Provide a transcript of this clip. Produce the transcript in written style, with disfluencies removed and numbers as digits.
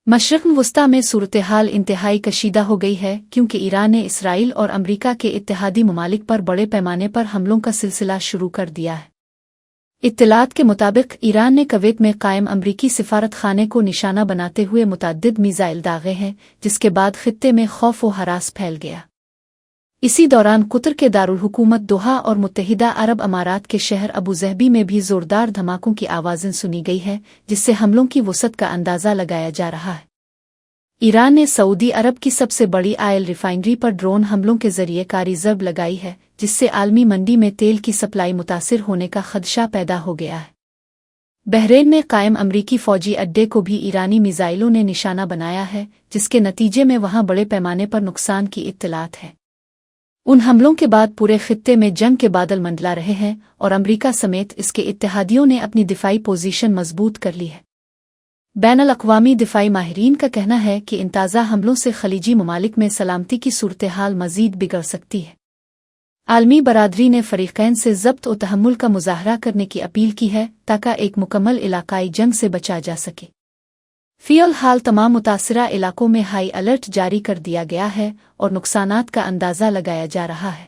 मशरिक़ वस्ता में सूरत हाल इंतहाई कशीदा हो गई है क्योंकि ईरान ने इसराइल और अमरीका के इत्तेहादी ममालिक पर बड़े पैमाने पर हमलों का सिलसिला शुरू कर दिया है। इत्तलात के मुताबिक ईरान ने कुवैत में कायम अमरीकी सिफारत खाने को निशाना बनाते हुए मुतअद्दिद मिसाइल दागे हैं, जिसके बाद खित्ते में खौफ व हरास फैल गया। इसी दौरान कुतर के दारुल हुकूमत दोहा और मुत्तहिदा अरब अमारात के शहर अबू ज़हबी में भी ज़ोरदार धमाकों की आवाज़ें सुनी गई है, जिससे हमलों की वसअत का अंदाज़ा लगाया जा रहा है। ईरान ने सऊदी अरब की सबसे बड़ी ऑयल रिफाइनरी पर ड्रोन हमलों के जरिए कारी ज़रब लगाई है, जिससे आलमी मंडी में तेल की सप्लाई मुतासिर होने का खदशा पैदा हो गया है। बहरीन में कायम अमरीकी फ़ौजी अड्डे को भी ईरानी मिसाइलों ने निशाना बनाया है, जिसके नतीजे में वहां बड़े पैमाने पर नुकसान की इत्तलात है। उन हमलों के बाद पूरे खित्ते में जंग के बादल मंडला रहे हैं और अमरीका समेत इसके इत्तेहादियों ने अपनी दिफाई पोजीशन मजबूत कर ली है। बैनुल अक़वामी दिफाई माहिरीन का कहना है कि इन ताज़ा हमलों से खलीजी ममालिक में सलामती की सूरत हाल मज़ीद बिगड़ सकती है। आलमी बरादरी ने फ़रीक़ैन से ज़ब्त और तहम्मुल का मुज़ाहरा करने की अपील की है ताकि एक मुकम्मल इलाकाई जंग से बचा जा सके। फ़िलहाल हाल तमाम मुतासिरा इलाकों में हाई अलर्ट जारी कर दिया गया है और नुकसानात का अंदाज़ा लगाया जा रहा है।